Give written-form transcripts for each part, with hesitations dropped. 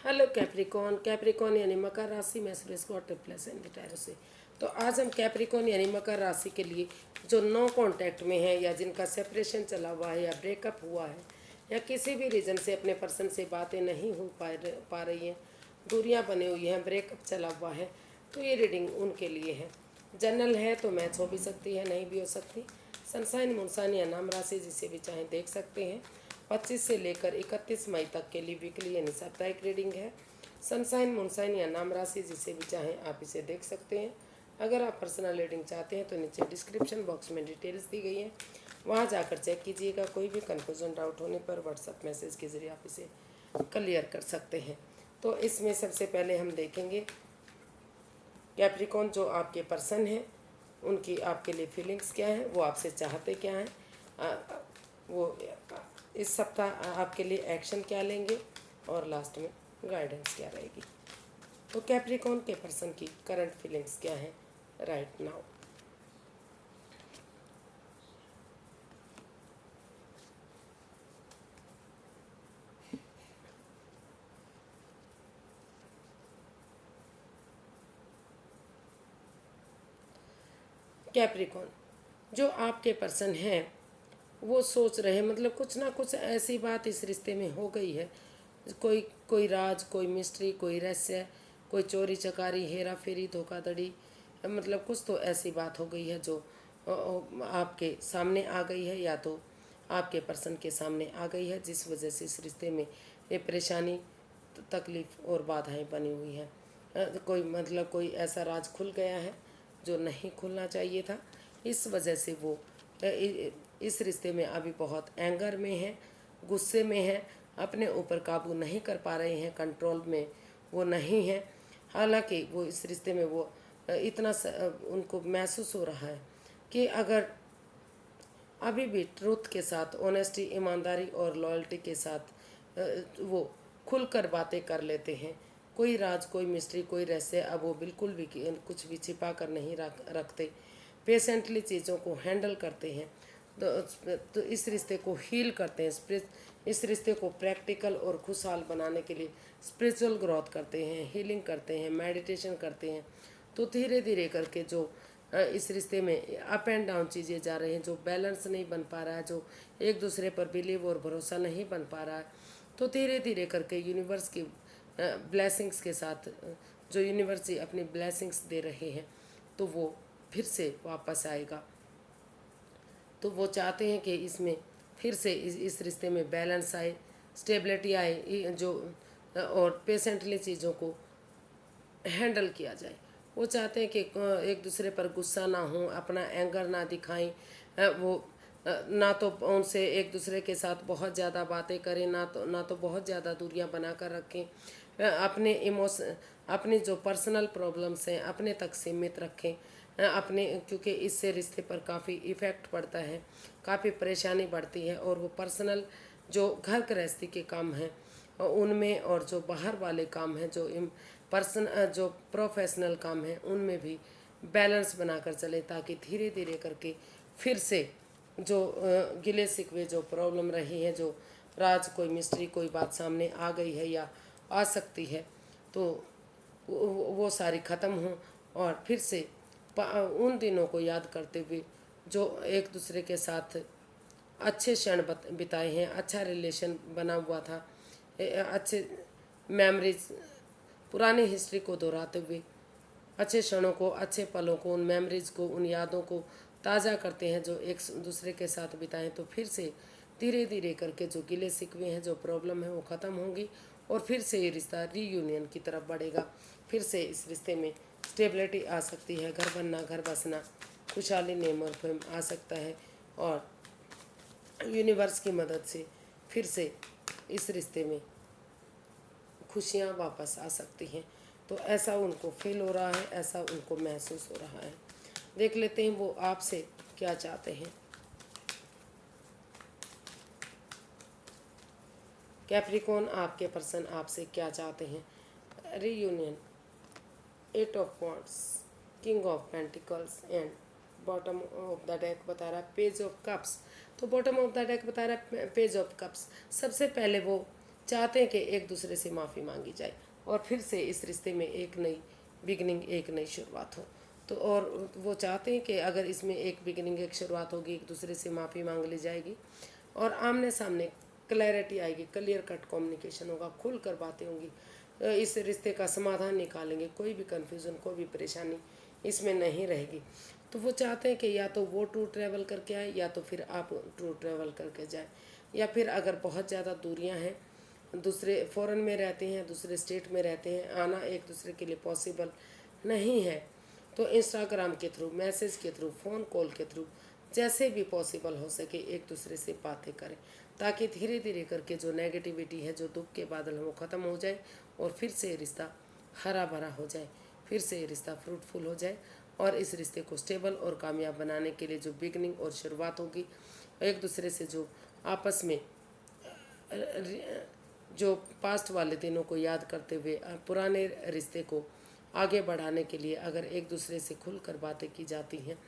Hello Capricorn. Capricorn यानी मकर राशि में सुरेश गौर ट्रिप्लस एंड से। तो आज हम कैप्रिकॉन यानी मकर राशि के लिए जो नो कांटेक्ट में है या जिनका सेपरेशन चला हुआ है या ब्रेकअप हुआ है या किसी भी रीज़न से अपने पर्सन से बातें नहीं हो पा रही हैं, दूरियां बनी हुई हैं, ब्रेकअप चला हुआ है, तो ये रीडिंग उनके लिए है। जनरल है तो मैच हो भी सकती है, नहीं भी हो सकती। सनसाइन मूनसाइन या नाम राशि जिसे भी चाहें देख सकते हैं। 25 से लेकर 31 मई तक के लिए वीकली यानी साप्ताहिक रीडिंग है। सनसाइन मूनसाइन या नाम राशि जिसे भी चाहें आप इसे देख सकते हैं। अगर आप पर्सनल रीडिंग चाहते हैं तो नीचे डिस्क्रिप्शन बॉक्स में डिटेल्स दी गई हैं, वहाँ जाकर चेक कीजिएगा। कोई भी कन्फ्यूजन डाउट होने पर व्हाट्सएप मैसेज के ज़रिए आप इसे क्लियर कर सकते हैं। तो इसमें सबसे पहले हम देखेंगे कैप्रिकॉन जो आपके पर्सन हैं उनकी आपके लिए फीलिंग्स क्या हैं, वो आपसे चाहते क्या हैं, वो इस सप्ताह आपके लिए एक्शन क्या लेंगे और लास्ट में गाइडेंस क्या रहेगी। तो कैप्रिकॉन के पर्सन की करंट फीलिंग्स क्या है राइट नाउ। कैप्रिकॉन जो आपके पर्सन हैं वो सोच रहे हैं, मतलब कुछ ना कुछ ऐसी बात इस रिश्ते में हो गई है, कोई कोई राज, कोई मिस्ट्री, कोई रहस्य, कोई चोरी चकारी, हेरा फेरी, धोखाधड़ी, मतलब कुछ तो ऐसी बात हो गई है जो आपके सामने आ गई है या तो आपके पर्सन के सामने आ गई है, जिस वजह से इस रिश्ते में ये परेशानी, तकलीफ़ और बाधाएं बनी हुई हैं। कोई मतलब कोई ऐसा राज खुल गया है जो नहीं खुलना चाहिए था, इस वजह से वो इस रिश्ते में अभी बहुत एंगर में है, गुस्से में है, अपने ऊपर काबू नहीं कर पा रहे हैं, कंट्रोल में वो नहीं है। हालांकि वो इस रिश्ते में वो इतना उनको महसूस हो रहा है कि अगर अभी भी ट्रूथ के साथ, ऑनेस्टी, ईमानदारी और लॉयल्टी के साथ वो खुलकर बातें कर लेते हैं, कोई राज, कोई मिस्ट्री, कोई रहस्य अब वो बिल्कुल भी कुछ भी छिपा कर नहीं रखते, पेशेंटली चीज़ों को हैंडल करते हैं, तो इस रिश्ते को हील करते हैं, इस रिश्ते को प्रैक्टिकल और खुशहाल बनाने के लिए स्पिरिचुअल ग्रोथ करते हैं, हीलिंग करते हैं, मेडिटेशन करते हैं। तो धीरे धीरे करके जो इस रिश्ते में अप एंड डाउन चीज़ें जा रही हैं, जो बैलेंस नहीं बन पा रहा है, जो एक दूसरे पर बिलीव और भरोसा नहीं बन पा रहा है, तो धीरे धीरे करके यूनिवर्स की ब्लेसिंग्स के साथ, जो यूनिवर्स अपनी ब्लेसिंग्स दे रहे हैं, तो वो फिर से वापस आएगा। तो वो चाहते हैं कि इसमें फिर से इस रिश्ते में बैलेंस आए, स्टेबिलिटी आए, जो और पेशेंटली चीज़ों को हैंडल किया जाए। वो चाहते हैं कि एक दूसरे पर गुस्सा ना हो, अपना एंगर ना दिखाएं, वो ना तो उनसे एक दूसरे के साथ बहुत ज़्यादा बातें करें, ना तो बहुत ज़्यादा दूरियां बना कर रखें, अपने इमोशन, अपनी जो पर्सनल प्रॉब्लम्स हैं अपने तक सीमित रखें, अपने, क्योंकि इससे रिश्ते पर काफ़ी इफ़ेक्ट पड़ता है, काफ़ी परेशानी बढ़ती है, और वो पर्सनल जो घर गृहस्थी के काम हैं उनमें, और जो बाहर वाले काम हैं, जो प्रोफेशनल काम हैं, उनमें भी बैलेंस बनाकर चले, ताकि धीरे धीरे करके फिर से जो गिले शिकवे, जो प्रॉब्लम रही है, जो राज, कोई मिस्ट्री, कोई बात सामने आ गई है या आ सकती है, तो वो सारी ख़त्म हों, और फिर से उन दिनों को याद करते हुए जो एक दूसरे के साथ अच्छे क्षण बिताए हैं, अच्छा रिलेशन बना हुआ था, अच्छे मेमोरीज, पुरानी हिस्ट्री को दोहराते हुए अच्छे क्षणों को, अच्छे पलों को, उन मेमोरीज को, उन यादों को ताज़ा करते हैं जो एक दूसरे के साथ बिताएं, तो फिर से धीरे धीरे करके जो गिले शिकवे हैं, जो प्रॉब्लम है, वो ख़त्म होंगी, और फिर से ये रिश्ता रीयूनियन की तरफ बढ़ेगा। फिर से इस रिश्ते में स्टेबिलिटी आ सकती है, घर बनना, घर बसना, खुशहाली, नेम और फेम आ सकता है, और यूनिवर्स की मदद से फिर से इस रिश्ते में खुशियाँ वापस आ सकती हैं। तो ऐसा उनको फील हो रहा है, ऐसा उनको महसूस हो रहा है। देख लेते हैं वो आपसे क्या चाहते हैं। कैप्रिकॉन आपके पर्सन आपसे क्या चाहते हैं। Reunion, 8 of wands, king of pentacles and bottom of the deck बता रहा है पेज ऑफ कप्स। तो बॉटम ऑफ द डेक बता रहा है पेज ऑफ कप्स। सबसे पहले वो चाहते हैं कि एक दूसरे से माफ़ी मांगी जाए और फिर से इस रिश्ते में एक नई बिगनिंग, एक नई शुरुआत हो। तो और वो चाहते हैं कि अगर इसमें एक बिगनिंग, एक शुरुआत होगी, एक दूसरे से माफ़ी मांग ली जाएगी और आमने सामने क्लैरिटी आएगी, क्लियर कट कम्युनिकेशन होगा, खुल कर बातें होंगी, इस रिश्ते का समाधान निकालेंगे, कोई भी कन्फ्यूज़न, कोई भी परेशानी इसमें नहीं रहेगी। तो वो चाहते हैं कि या तो वो टूर ट्रैवल करके आए या तो फिर आप टूर ट्रैवल करके जाए, या फिर अगर बहुत ज़्यादा दूरियां हैं, दूसरे फॉरेन में रहते हैं, दूसरे स्टेट में रहते हैं, आना एक दूसरे के लिए पॉसिबल नहीं है, तो इंस्टाग्राम के थ्रू, मैसेज के थ्रू, फ़ोन कॉल के थ्रू जैसे भी पॉसिबल हो सके एक दूसरे से बातें करें, ताकि धीरे धीरे करके जो नेगेटिविटी है, जो दुख के बादल हैं, वो ख़त्म हो जाए और फिर से रिश्ता हरा भरा हो जाए, फिर से रिश्ता फ्रूटफुल हो जाए। और इस रिश्ते को स्टेबल और कामयाब बनाने के लिए जो बिगनिंग और शुरुआत होगी, एक दूसरे से जो आपस में जो पास्ट वाले दिनों को याद करते हुए पुराने रिश्ते को आगे बढ़ाने के लिए अगर एक दूसरे से खुलकर बातें की जाती हैं,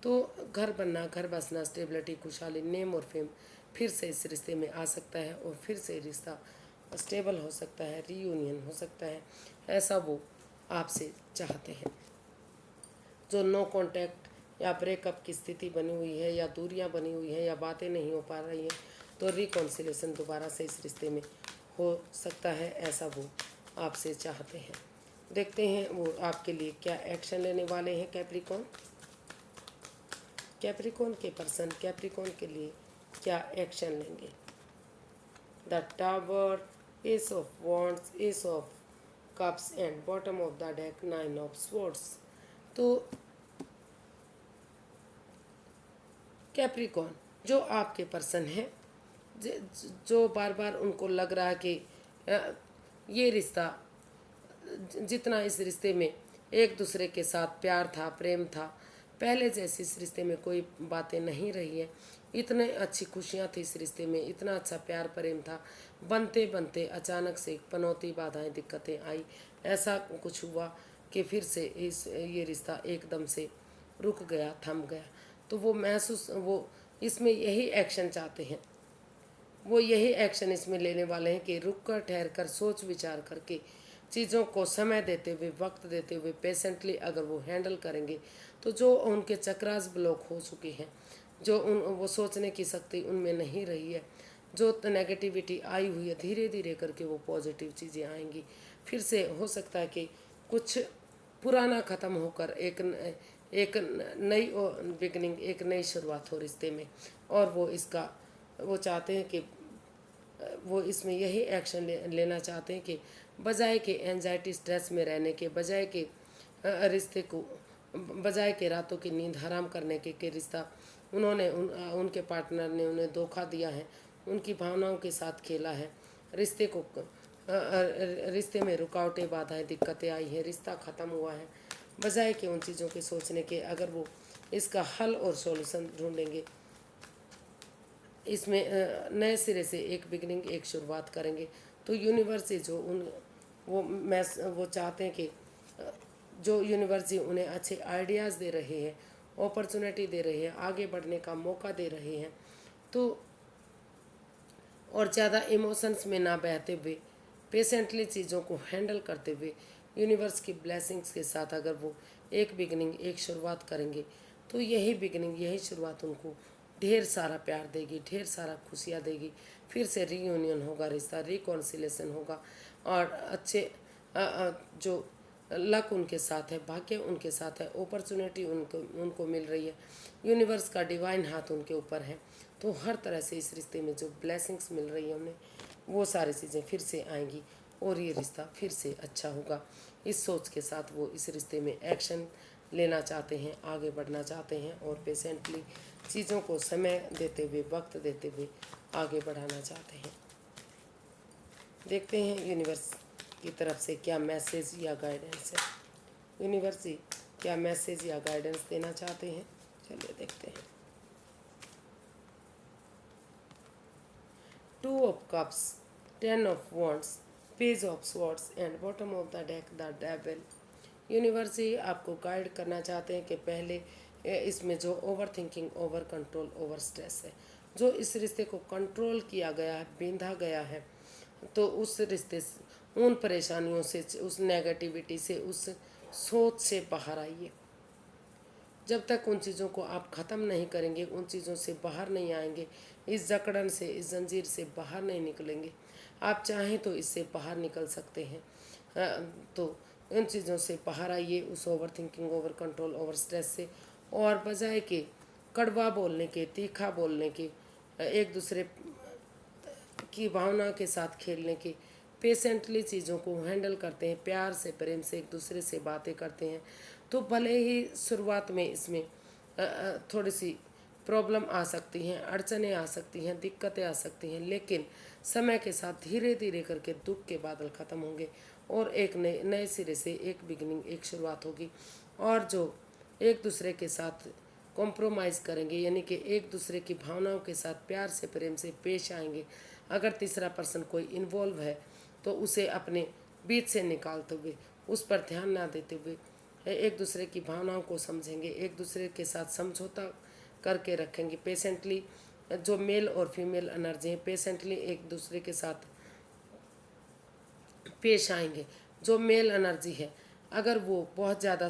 तो घर बनना, घर बसना, स्टेबिलिटी, खुशहाली, नेम और फेम फिर से इस रिश्ते में आ सकता है और फिर से रिश्ता स्टेबल हो सकता है, रीयूनियन हो सकता है, ऐसा वो आपसे चाहते हैं। जो नो कांटेक्ट या ब्रेकअप की स्थिति बनी हुई है, या दूरियां बनी हुई हैं, या बातें नहीं हो पा रही हैं, तो रिकॉन्सिलेशन दोबारा से इस रिश्ते में हो सकता है, ऐसा वो आपसे चाहते हैं। देखते हैं वो आपके लिए क्या एक्शन लेने वाले हैं। कैप्रिकॉन, कैप्रिकॉन के पर्सन कैप्रिकॉन के लिए क्या एक्शन लेंगे। The tower, S of wands, S of cups and bottom of the deck, nine of swords. तो कैप्रिकॉन जो आपके पर्सन है, जो बार बार उनको लग रहा है कि ये रिश्ता, जितना इस रिश्ते में एक दूसरे के साथ प्यार था, प्रेम था, पहले जैसे इस रिश्ते में कोई बातें नहीं रही है। इतने अच्छी खुशियाँ थी इस रिश्ते में, इतना अच्छा प्यार प्रेम था, बनते बनते अचानक से पनौती, बाधाएं, दिक्कतें आई, ऐसा कुछ हुआ कि फिर से ये रिश्ता एकदम से रुक गया, थम गया। तो वो इसमें यही एक्शन चाहते हैं, वो यही एक्शन इसमें लेने वाले हैं कि रुक कर, ठहर कर, सोच विचार करके, चीज़ों को समय देते हुए, वक्त देते हुए, पेशेंटली अगर वो हैंडल करेंगे, तो जो उनके चक्रास ब्लॉक हो चुके हैं, जो वो सोचने की शक्ति उनमें नहीं रही है, जो नेगेटिविटी आई हुई है, धीरे धीरे करके वो पॉजिटिव चीज़ें आएंगी। फिर से हो सकता है कि कुछ पुराना ख़त्म होकर एक नई बिगनिंग, एक नई शुरुआत हो रिश्ते में। और वो चाहते हैं कि वो इसमें यही एक्शन लेना चाहते हैं कि बजाय के एंजाइटी, स्ट्रेस में रहने के, बजाय के रिश्ते को, बजाय के रातों की नींद हराम करने के रिश्ता उनके पार्टनर ने उन्हें धोखा दिया है, उनकी भावनाओं के साथ खेला है, रिश्ते में रुकावटें, बाधाएं, दिक्कतें आई हैं, रिश्ता ख़त्म हुआ है। बजाय के उन चीज़ों के सोचने के, अगर वो इसका हल और सॉल्यूशन ढूंढेंगे, इसमें नए सिरे से एक बिगनिंग, एक शुरुआत करेंगे, तो यूनिवर्स से जो वो चाहते हैं कि जो यूनिवर्स उन्हें अच्छे आइडियाज़ दे रहे हैं, अपॉर्चुनिटी दे रहे हैं, आगे बढ़ने का मौका दे रहे हैं, तो और ज़्यादा इमोशंस में ना बहते हुए, पेशेंटली चीज़ों को हैंडल करते हुए, यूनिवर्स की ब्लेसिंग्स के साथ अगर वो एक बिगनिंग, एक शुरुआत करेंगे, तो यही बिगनिंग, यही शुरुआत उनको ढेर सारा प्यार देगी, ढेर सारा खुशियाँ देगी। फिर से रीयूनियन होगा, रिश्ता रिकॉन्सिलेशन होगा, और अच्छे जो लक उनके साथ है, भाग्य उनके साथ है, अपॉर्चुनिटी उनको मिल रही है, यूनिवर्स का डिवाइन हाथ उनके ऊपर है। तो हर तरह से इस रिश्ते में जो ब्लेसिंग्स मिल रही है उन्हें, वो सारी चीज़ें फिर से आएंगी और ये रिश्ता फिर से अच्छा होगा। इस सोच के साथ वो इस रिश्ते में एक्शन लेना चाहते हैं, आगे बढ़ना चाहते हैं, और पेशेंटली चीज़ों को समय देते हुए, वक्त देते हुए आगे बढ़ाना चाहते हैं। देखते हैं यूनिवर्स की तरफ से क्या मैसेज या गाइडेंस है। यूनिवर्स जी क्या मैसेज या गाइडेंस देना चाहते हैं, चलिए देखते हैं। Two of cups, 10 of wands, page of swords and bottom of the deck the devil. Universe ji आपको गाइड करना चाहते हैं कि पहले इसमें जो over thinking, over control, over stress है, जो इस रिश्ते को कंट्रोल किया गया है, बींधा गया है, तो उस रिश्ते से, उन परेशानियों से, उस नेगेटिविटी से, उस सोच से बाहर आइए। जब तक उन चीज़ों को आप ख़त्म नहीं करेंगे, उन चीज़ों से बाहर नहीं आएंगे, इस जकड़न से, इस जंजीर से बाहर नहीं निकलेंगे। आप चाहें तो इससे बाहर निकल सकते हैं। तो इन चीज़ों से बाहर आइए, उस over thinking, over control, over stress से। और बजाय के कड़वा बोलने के, तीखा बोलने के, एक दूसरे की भावना के साथ खेलने के, पेशेंटली चीज़ों को हैंडल करते हैं, प्यार से, प्रेम से एक दूसरे से बातें करते हैं, तो भले ही शुरुआत में इसमें थोड़ी सी प्रॉब्लम आ सकती हैं, अड़चनें आ सकती हैं, दिक्कतें आ सकती हैं, लेकिन समय के साथ धीरे धीरे करके दुख के बादल ख़त्म होंगे और एक नए नए सिरे से एक बिगनिंग, एक शुरुआत होगी। और जो एक दूसरे के साथ कॉम्प्रोमाइज़ करेंगे, यानी कि एक दूसरे की भावनाओं के साथ प्यार से, प्रेम से पेश आएंगे, अगर तीसरा पर्सन कोई इन्वॉल्व है तो उसे अपने बीच से निकालते हुए, उस पर ध्यान ना देते हुए, एक दूसरे की भावनाओं को समझेंगे, एक दूसरे के साथ समझौता करके रखेंगे, पेशेंटली, जो मेल और फीमेल एनर्जी है, पेशेंटली एक दूसरे के साथ पेश आएंगे। जो मेल एनर्जी है, अगर वो बहुत ज़्यादा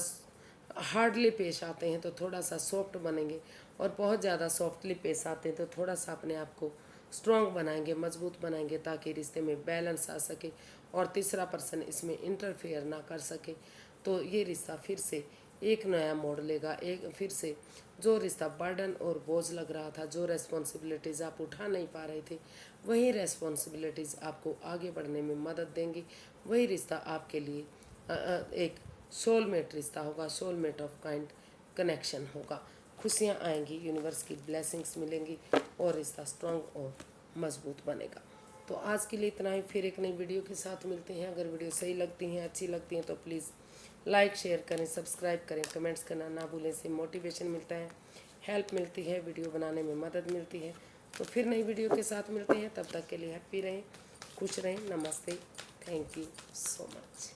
हार्डली पेश आते हैं तो थोड़ा सा सॉफ्ट बनेंगे, और बहुत ज़्यादा सॉफ्टली पेश आते हैं तो थोड़ा सा अपने आप को स्ट्रॉन्ग बनाएंगे, मजबूत बनाएंगे, ताकि रिश्ते में बैलेंस आ सके और तीसरा पर्सन इसमें इंटरफेयर ना कर सके। तो ये रिश्ता फिर से एक नया मोड़ लेगा। एक फिर से जो रिश्ता बर्डन और बोझ लग रहा था, जो रेस्पॉन्सिबिलिटीज़ आप उठा नहीं पा रहे थे, वही रेस्पॉन्सिबिलिटीज़ आपको आगे बढ़ने में मदद देंगी। वही रिश्ता आपके लिए एक सोलमेट रिश्ता होगा, सोलमेट ऑफ काइंड कनेक्शन होगा। खुशियाँ आएंगी, यूनिवर्स की ब्लेसिंग्स मिलेंगी और रिश्ता स्ट्रांग और मजबूत बनेगा। तो आज के लिए इतना ही, फिर एक नई वीडियो के साथ मिलते हैं। अगर वीडियो सही लगती हैं, अच्छी लगती हैं तो प्लीज़ लाइक, शेयर करें, सब्सक्राइब करें, कमेंट्स करना ना भूलें। इससे मोटिवेशन मिलता है, हेल्प मिलती है, वीडियो बनाने में मदद मिलती है। तो फिर नई वीडियो के साथ मिलते हैं, तब तक के लिए हैप्पी रहें, खुश रहें। नमस्ते, थैंक यू सो मच।